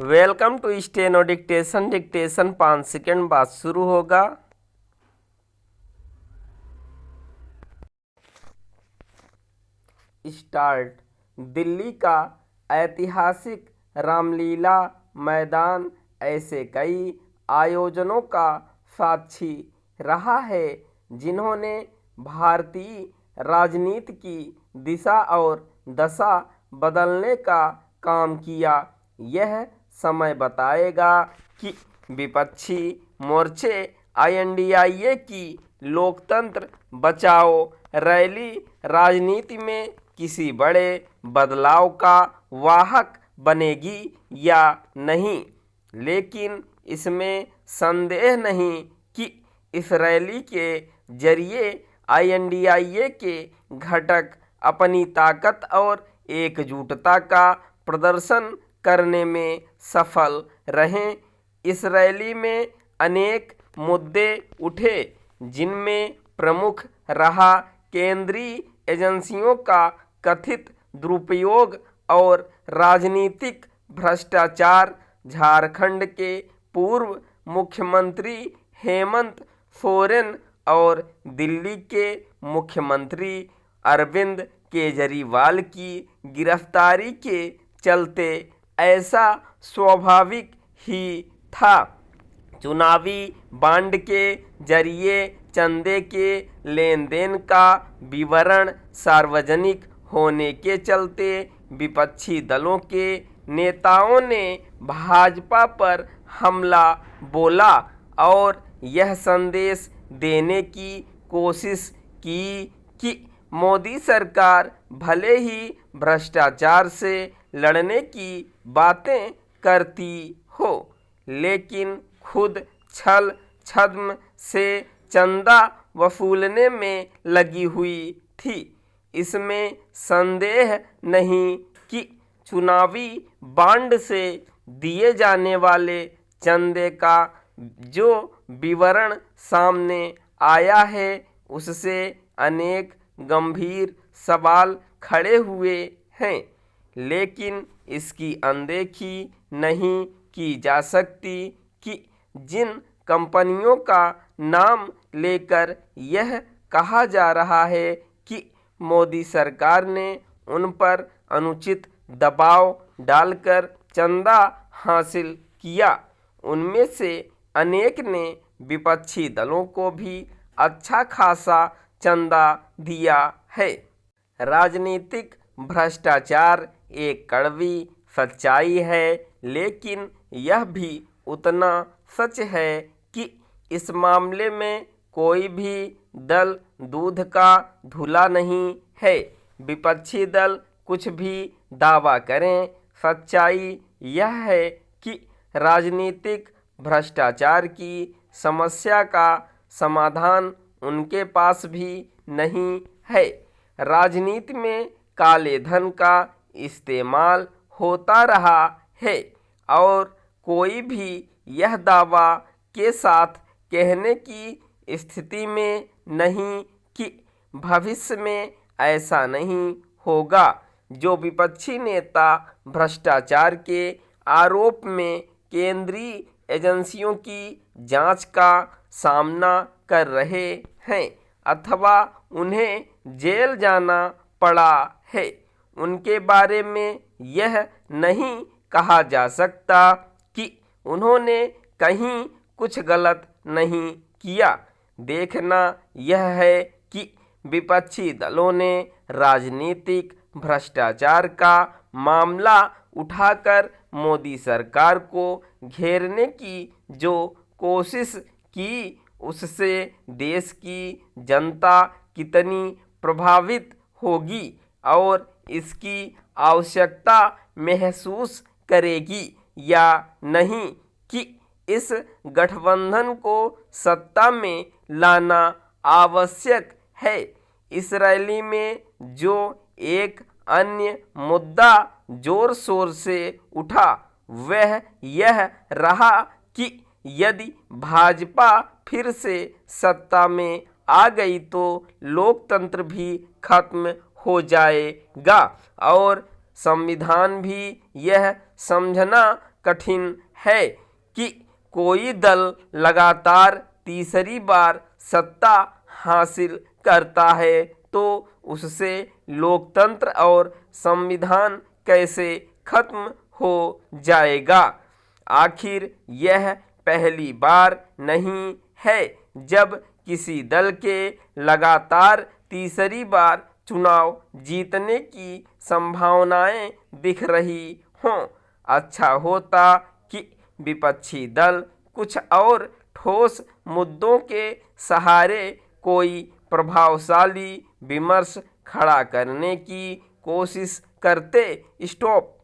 Welcome to steno dictation. Dictation 5 second बाद शुरू होगा। स्टार्ट। दिल्ली का ऐतिहासिक रामलीला मैदान ऐसे कई आयोजनों का साक्षी रहा है जिन्होंने भारतीय राजनीति की दिशा और दशा बदलने का काम किया। यह समय बताएगा कि विपक्षी मोर्चे INDIA की लोकतंत्र बचाओ रैली राजनीति में किसी बड़े बदलाव का वाहक बनेगी या नहीं, लेकिन इसमें संदेह नहीं कि इस रैली के जरिए INDIA के घटक अपनी ताकत और एकजुटता का प्रदर्शन करने में सफल रहें। इस रैली में अनेक मुद्दे उठे जिनमें प्रमुख रहा केंद्रीय एजेंसियों का कथित दुरुपयोग और राजनीतिक भ्रष्टाचार। झारखंड के पूर्व मुख्यमंत्री हेमंत सोरेन और दिल्ली के मुख्यमंत्री अरविंद केजरीवाल की गिरफ्तारी के चलते ऐसा स्वाभाविक ही था। चुनावी बांड के जरिए चंदे के लेन देन का विवरण सार्वजनिक होने के चलते विपक्षी दलों के नेताओं ने भाजपा पर हमला बोला और यह संदेश देने की कोशिश की कि मोदी सरकार भले ही भ्रष्टाचार से लड़ने की बातें करती हो, लेकिन खुद छल छद्म से चंदा वसूलने में लगी हुई थी। इसमें संदेह नहीं कि चुनावी बांड से दिए जाने वाले चंदे का जो विवरण सामने आया है उससे अनेक गंभीर सवाल खड़े हुए हैं, लेकिन इसकी अनदेखी नहीं की जा सकती कि जिन कंपनियों का नाम लेकर यह कहा जा रहा है कि मोदी सरकार ने उन पर अनुचित दबाव डालकर चंदा हासिल किया, उनमें से अनेक ने विपक्षी दलों को भी अच्छा खासा चंदा दिया है। राजनीतिक भ्रष्टाचार एक कड़वी सच्चाई है, लेकिन यह भी उतना सच है कि इस मामले में कोई भी दल दूध का धुला नहीं है। विपक्षी दल कुछ भी दावा करें, सच्चाई यह है कि राजनीतिक भ्रष्टाचार की समस्या का समाधान उनके पास भी नहीं है। राजनीति में काले धन का इस्तेमाल होता रहा है और कोई भी यह दावा के साथ कहने की स्थिति में नहीं कि भविष्य में ऐसा नहीं होगा। जो विपक्षी नेता भ्रष्टाचार के आरोप में केंद्रीय एजेंसियों की जांच का सामना कर रहे हैं अथवा उन्हें जेल जाना पड़ा है, उनके बारे में यह नहीं कहा जा सकता कि उन्होंने कहीं कुछ गलत नहीं किया। देखना यह है कि विपक्षी दलों ने राजनीतिक भ्रष्टाचार का मामला उठाकर मोदी सरकार को घेरने की जो कोशिश की उससे देश की जनता कितनी प्रभावित होगी और इसकी आवश्यकता महसूस करेगी या नहीं कि इस गठबंधन को सत्ता में लाना आवश्यक है। इस रैली में जो एक अन्य मुद्दा जोर शोर से उठा वह यह रहा कि यदि भाजपा फिर से सत्ता में आ गई तो लोकतंत्र भी खत्म हो जाएगा और संविधान भी यह समझना कठिन है कि कोई दल लगातार तीसरी बार सत्ता हासिल करता है तो उससे लोकतंत्र और संविधान कैसे खत्म हो जाएगा। आखिर यह पहली बार नहीं है जब किसी दल के लगातार तीसरी बार चुनाव जीतने की संभावनाएं दिख रही हों। अच्छा होता कि विपक्षी दल कुछ और ठोस मुद्दों के सहारे कोई प्रभावशाली विमर्श खड़ा करने की कोशिश करते। स्टॉप।